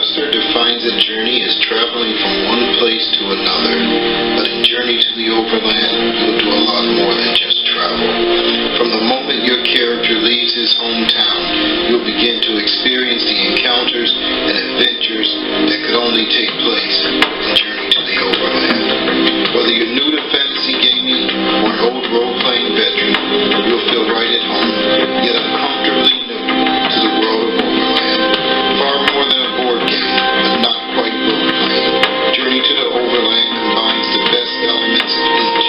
Adjuster defines a journey as traveling from one place to another, but in Journey to the Overland, you'll do a lot more than just travel. From the moment your character leaves his hometown, you'll begin to experience the encounters and adventures that could only take place in Journey to the Overland. Whether you're new to fantasy gaming or an old role-playing veteran, you'll feel right at home, yet uncomfortably new to the world of Overland. Far more than a board game, but not quite role-playing, Journey to the Overland combines the best elements of each.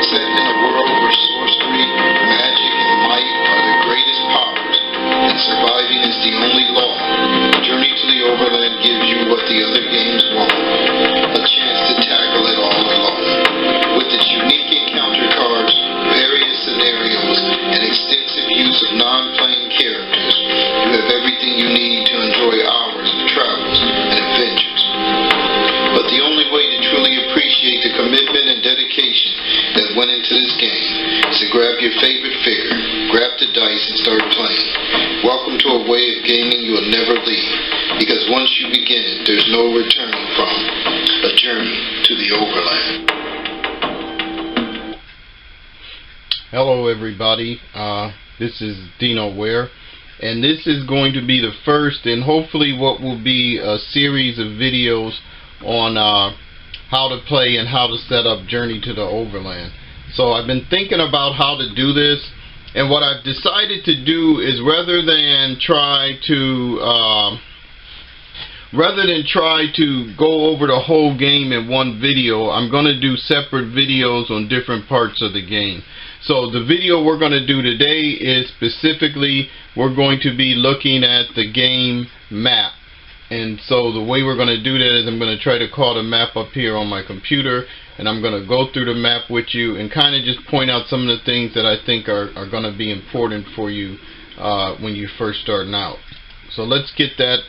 Set in a world where sorcery, magic, and might are the greatest powers, and surviving is the only law, Journey to the Overland gives you what the other games won't, a chance to tackle it all alone. With its unique encounter cards, various scenarios, and extensive use of non-playing characters, you have everything you need to enjoy hours of travels and adventures. But the only way to truly appreciate the commitment and dedication that went into this game is to grab your favorite figure, grab the dice, and start playing. Welcome to a way of gaming you will never leave, because once you begin it, there's no returning from. A Journey to the Overland. Hello everybody, this is Dino Ware, and this is going to be the first and hopefully what will be a series of videos on how to play and how to set up Journey to the Overland. So I've been thinking about how to do this, and what I've decided to do is rather than try to go over the whole game in one video, I'm going to do separate videos on different parts of the game. So the video we're going to do today is specifically we're going to be looking at the game map. And so the way we're going to do that is I'm going to try to call the map up here on my computer, and I'm going to go through the map with you and kind of just point out some of the things that I think are going to be important for you when you're first starting out. So let's get that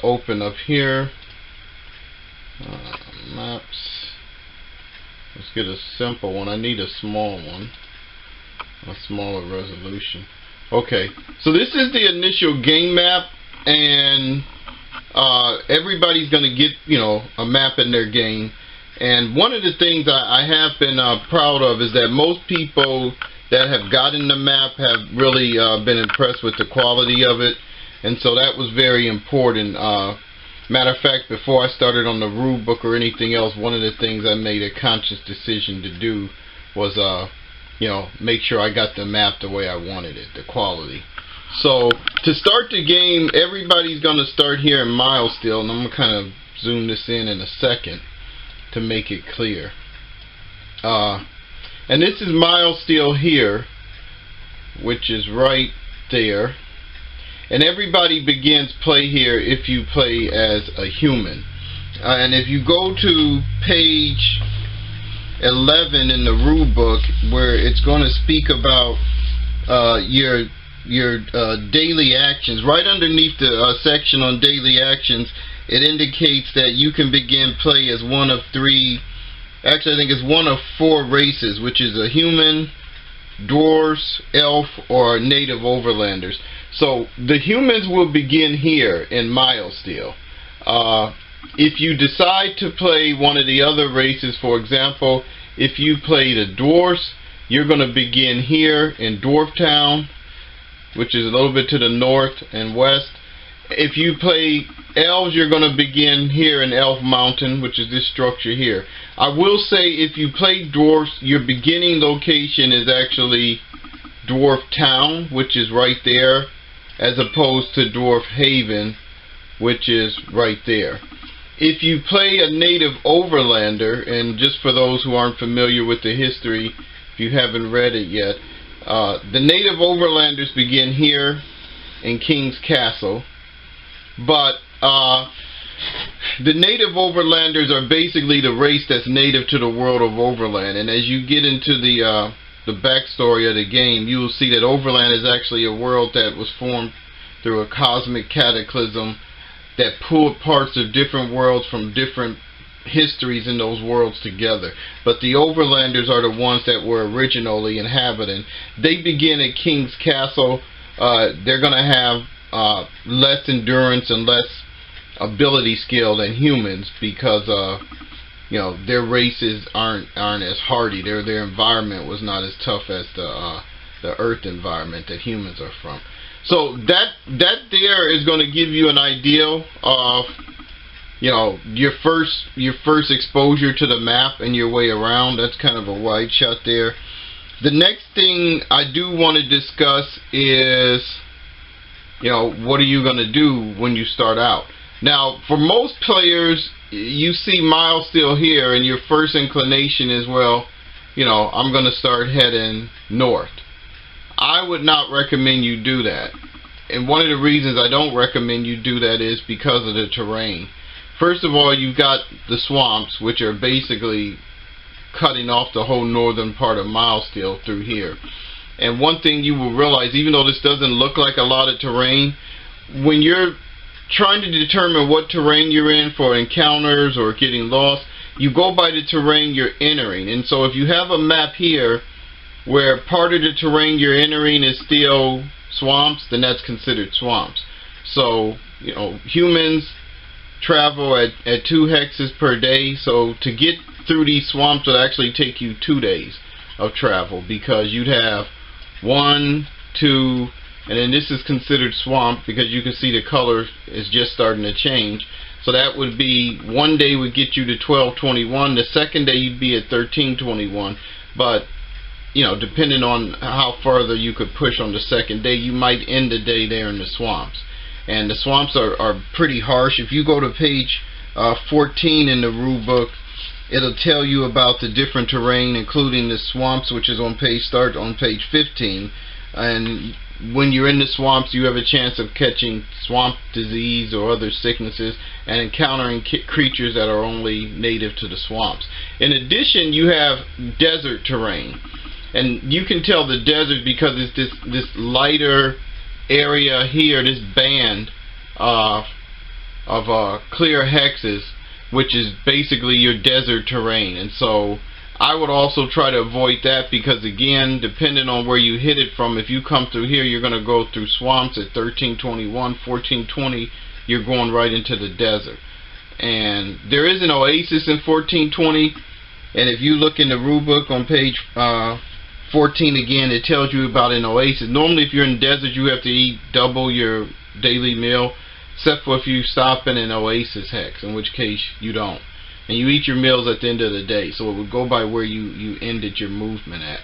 open up here. Maps. Let's get a simple one. I need a small one, a smaller resolution. Okay, so this is the initial game map, and everybody's going to get, you know, a map in their game. And one of the things I have been proud of is that most people that have gotten the map have really been impressed with the quality of it, and so that was very important. Matter of fact, before I started on the rule book or anything else, one of the things I made a conscious decision to do was you know, make sure I got the map the way I wanted it, the quality. So to start the game, everybody's going to start here in Milestone, and I'm going to kind of zoom this in a second to make it clear. And this is Milestone here, which is right there. And everybody begins play here if you play as a human. And if you go to page 11 in the rule book, where it's going to speak about your daily actions, right underneath the section on daily actions, it indicates that you can begin play as one of three, actually I think it's one of four races, which is a human, dwarves, elf, or native overlanders. So the humans will begin here in Milestone. If you decide to play one of the other races, for example, if you play the dwarves, you're going to begin here in Dwarftown, which is a little bit to the north and west. If you play elves, you're going to begin here in Elf Mountain, which is this structure here. I will say if you play dwarves, your beginning location is actually Dwarf Town, which is right there, as opposed to Dwarf Haven, which is right there. If you play a native overlander, and just for those who aren't familiar with the history, if you haven't read it yet, the native overlanders begin here in King's Castle, but the native overlanders are basically the race that's native to the world of Overland. And as you get into the backstory of the game, you will see that Overland is actually a world that was formed through a cosmic cataclysm that pulled parts of different worlds from different histories in those worlds together. But the Overlanders are the ones that were originally inhabiting. They begin at King's Castle. They're going to have less endurance and less ability skill than humans, because you know, their races aren't as hardy. Their environment was not as tough as the Earth environment that humans are from. So that there is going to give you an idea of, you know, your first exposure to the map and your way around. That's kind of a wide shot there. The next thing I do want to discuss is, you know, what are you going to do when you start out? Now, for most players, you see Miles still here, and your first inclination is, well, you know, I'm going to start heading north. I would not recommend you do that. And one of the reasons I don't recommend you do that is because of the terrain. First of all, you've got the swamps, which are basically cutting off the whole northern part of Milestone through here. And one thing you will realize, even though this doesn't look like a lot of terrain, when you're trying to determine what terrain you're in for encounters or getting lost, you go by the terrain you're entering. And so if you have a map here where part of the terrain you're entering is still swamps, then that's considered swamps. So, you know, humans travel at 2 hexes per day, so to get through these swamps would actually take you 2 days of travel, because you'd have 1, 2, and then this is considered swamp because you can see the color is just starting to change. So that would be, 1 day would get you to 1221, the second day you'd be at 1321, but you know, depending on how farther you could push on the second day, you might end the day there in the swamps. And the swamps are pretty harsh. If you go to page 14 in the rule book, it'll tell you about the different terrain, including the swamps, which is on page 15. And when you're in the swamps, you have a chance of catching swamp disease or other sicknesses and encountering creatures that are only native to the swamps. In addition, you have desert terrain. And you can tell the desert because it's this lighter area here, this band of clear hexes, which is basically your desert terrain. And so I would also try to avoid that, because again, depending on where you hit it from, if you come through here, you're going to go through swamps at 1321, 1420, you're going right into the desert. And there is an oasis in 1420, and if you look in the rule book on page 14 again, it tells you about an oasis. Normally if you're in the desert, you have to eat double your daily meal, except for if you stop in an oasis hex, in which case you don't. And you eat your meals at the end of the day, so it would go by where you ended your movement at.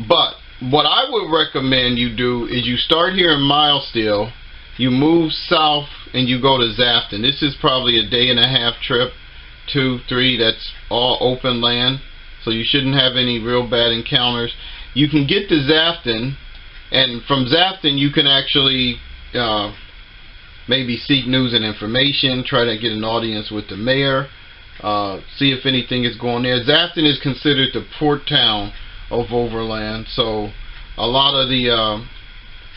But what I would recommend you do is you start here in Milestone, you move south, and you go to Zafton. This is probably a day-and-a-half trip, 2, 3, that's all open land. So you shouldn't have any real bad encounters. You can get to Zafton, and from Zafton you can actually maybe seek news and information, try to get an audience with the mayor, see if anything is going there. Zafton is considered the port town of Overland, so a lot of the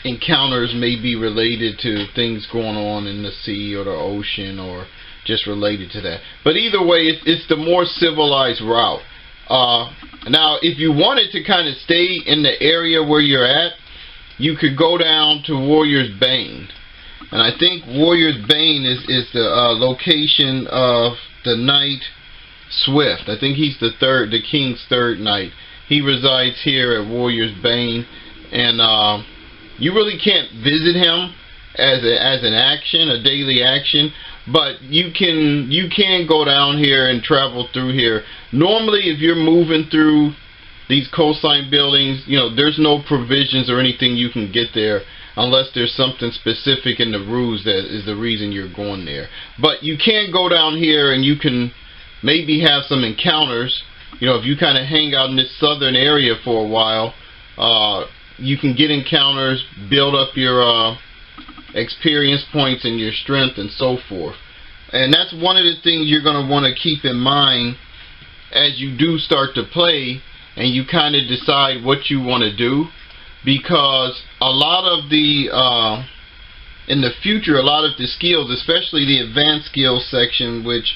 encounters may be related to things going on in the sea or the ocean, or just related to that. But either way, it's the more civilized route. Now if you wanted to kind of stay in the area where you're at, you could go down to Warrior's Bane, and I think Warrior's Bane is the location of the Knight Swift. I think he's the king's third knight. He resides here at Warrior's Bane, and you really can't visit him as an action, a daily action, but you can go down here and travel through here. Normally if you're moving through these coastline buildings, you know, there's no provisions or anything you can get there unless there's something specific in the rules that is the reason you're going there. But you can go down here and you can maybe have some encounters. You know, if you kind of hang out in this southern area for a while, you can get encounters, build up your experience points and your strength and so forth. And that's one of the things you're going to want to keep in mind as you do start to play and you kind of decide what you want to do, because a lot of the in the future, a lot of the skills, especially the advanced skills section, which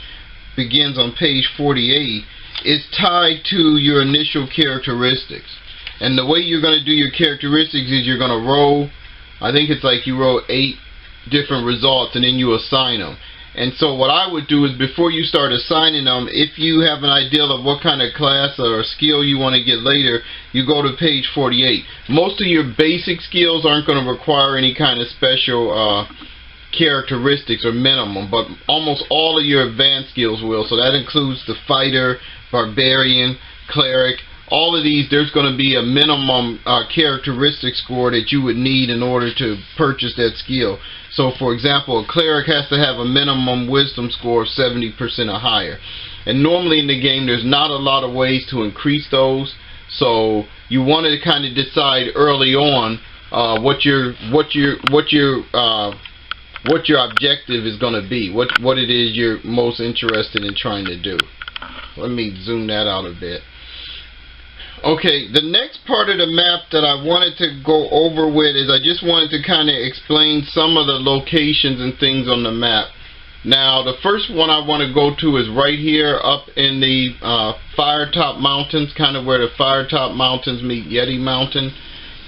begins on page 48, is tied to your initial characteristics. And the way you're going to do your characteristics is you're going to roll I think it's like you roll 8 different results and then you assign them. And so what I would do is, before you start assigning them, if you have an idea of what kind of class or skill you want to get later, you go to page 48. Most of your basic skills aren't going to require any kind of special characteristics or minimum, but almost all of your advanced skills will. So that includes the fighter, barbarian, cleric. All of these, there's going to be a minimum characteristic score that you would need in order to purchase that skill. So for example, a cleric has to have a minimum wisdom score of 70% or higher. And normally in the game there's not a lot of ways to increase those. So you want to kind of decide early on what your objective is going to be, what it is you're most interested in trying to do. Let me zoom that out a bit. Okay, the next part of the map that I wanted to go over with is, I just wanted to kind of explain some of the locations and things on the map. Now, the first one I want to go to is right here up in the Firetop Mountains, kind of where the Firetop Mountains meet Yeti Mountain.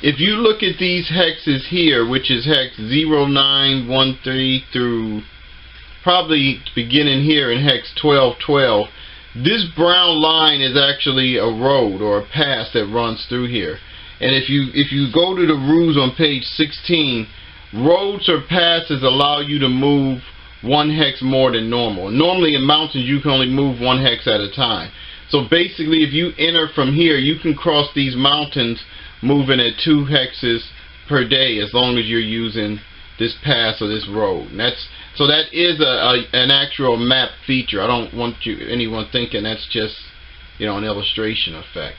If you look at these hexes here, which is hex 0913 through probably beginning here in hex 1212, this brown line is actually a road or a pass that runs through here. And if you go to the rules on page 16, roads or passes allow you to move 1 hex more than normal. Normally in mountains you can only move 1 hex at a time. So basically, if you enter from here, you can cross these mountains moving at 2 hexes per day, as long as you're using this pass or this road. And so that is an actual map feature. I don't want anyone thinking that's just, you know, an illustration effect.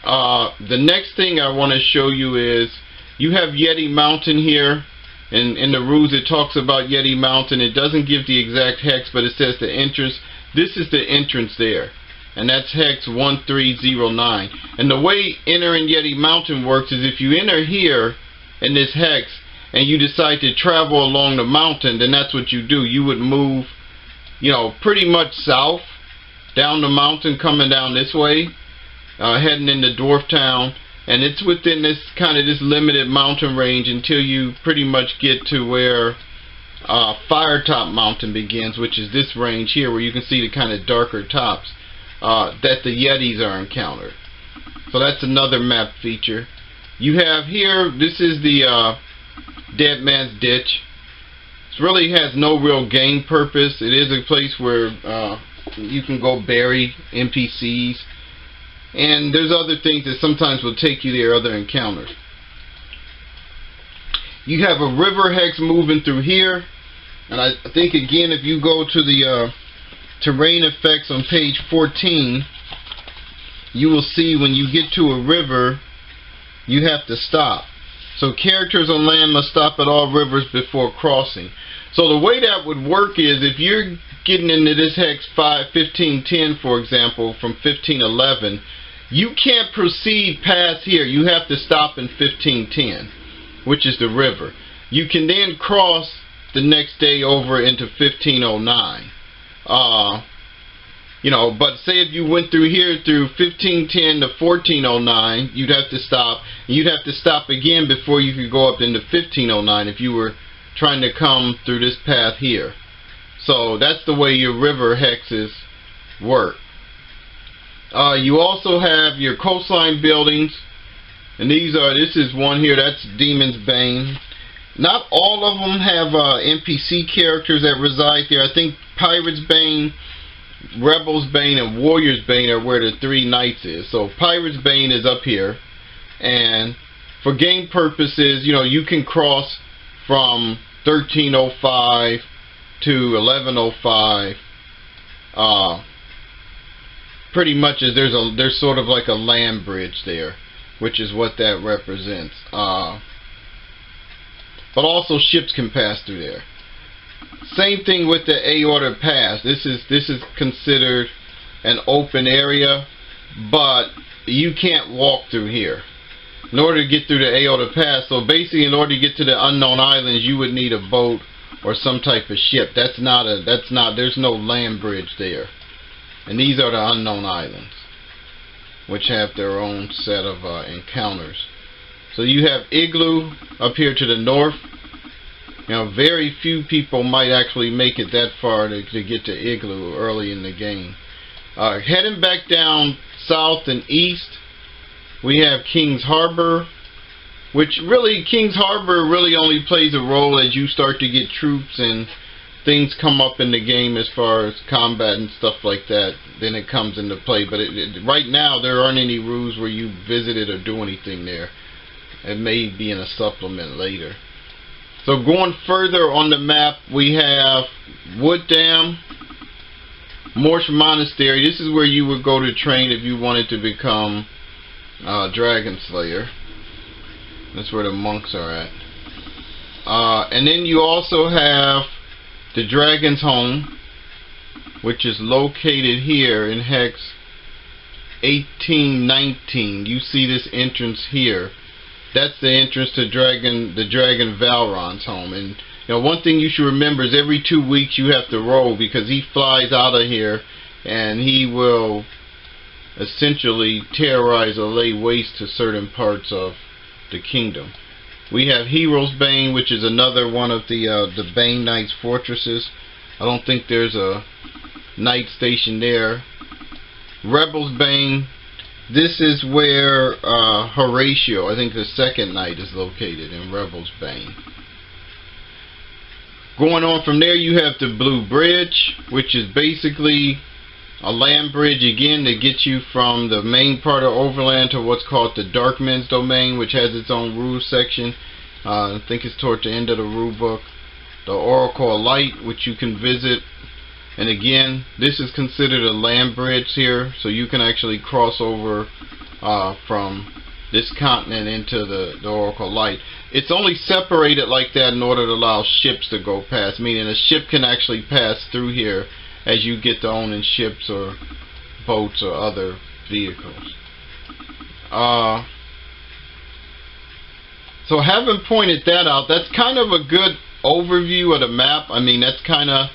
The next thing I want to show you is, you have Yeti Mountain here, and in the rules it talks about Yeti Mountain. It doesn't give the exact hex, but it says the entrance. This is the entrance there, and that's hex 1309. And the way entering Yeti Mountain works is, if you enter here in this hex and you decide to travel along the mountain, then that's what you do. You would move, you know, pretty much south down the mountain, coming down this way, heading into Dwarf Town, and it's within this kind of this limited mountain range until you pretty much get to where Firetop Mountain begins, which is this range here, where you can see the kind of darker tops that the Yetis are encountered. So that's another map feature. You have here, this is the Deadman Ditch. It really has no real game purpose. It is a place where you can go bury NPCs, and there's other things that sometimes will take you there, other encounters. You have a river hex moving through here, and I think again, if you go to the terrain effects on page 14, you will see when you get to a river, you have to stop. So characters on land must stop at all rivers before crossing. So the way that would work is, if you're getting into this hex 1510, for example, from 1511, you can't proceed past here. You have to stop in 1510, which is the river. You can then cross the next day over into 1509. You know, but say if you went through here through 1510 to 1409, you'd have to stop. And you'd have to stop again before you could go up into 1509 if you were trying to come through this path here. So that's the way your river hexes work. You also have your coastline buildings, and this is one here, that's Demon's Bane. Not all of them have NPC characters that reside there. I think Pirate's Bane, Rebel's Bane, and Warrior's Bane are where the 3 knights is. So Pirate's Bane is up here, and for game purposes, you know, you can cross from 1305 to 1105. Pretty much as there's sort of like a land bridge there, which is what that represents. But also ships can pass through there. Same thing with the Aorta Pass. This is considered an open area, but you can't walk through here in order to get through the Aorta Pass. So basically, in order to get to the unknown islands, you would need a boat or some type of ship. There's no land bridge there. And these are the unknown islands, which have their own set of encounters. So you have Igloo up here to the north. You know, very few people might actually make it that far to get to Igloo early in the game. Heading back down south and east, we have King's Harbor, which really, King's Harbor really only plays a role as you start to get troops and things come up in the game as far as combat and stuff like that. Then it comes into play. But right now, there aren't any rules where you visit it or do anything there. It may be in a supplement later. So going further on the map, we have Wood Dam, Marsh Monastery. This is where you would go to train if you wanted to become Dragon Slayer. That's where the monks are at. And then you also have the Dragon's Home, which is located here in Hex 1819. You see this entrance here. That's the entrance to the Dragon Valron's home. And you know, one thing you should remember is every 2 weeks you have to roll, because he flies out of here and he will essentially terrorize or lay waste to certain parts of the kingdom. We have Hero's Bane, which is another one of the Bane Knights fortresses. I don't think there's a knight station there. Rebel's Bane. This is where Horatio, I think the second knight, is located in Rebel's Bane. Going on from there, you have the Blue Bridge, which is basically a land bridge again that gets you from the main part of Overland to what's called the Darkmen's Domain, which has its own rules section. I think it's toward the end of the rule book. The Oracle of Light, which you can visit. And again, this is considered a land bridge here, so you can actually cross over from this continent into the Oracle Light. It's only separated like that in order to allow ships to go past, meaning a ship can actually pass through here as you get to owning ships or boats or other vehicles. So having pointed that out, that's kind of a good overview of the map. I mean, that's kind of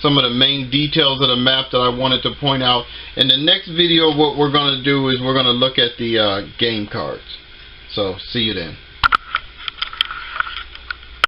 some of the main details of the map that I wanted to point out. In the next video, what we're going to do is we're going to look at the game cards. So, see you then.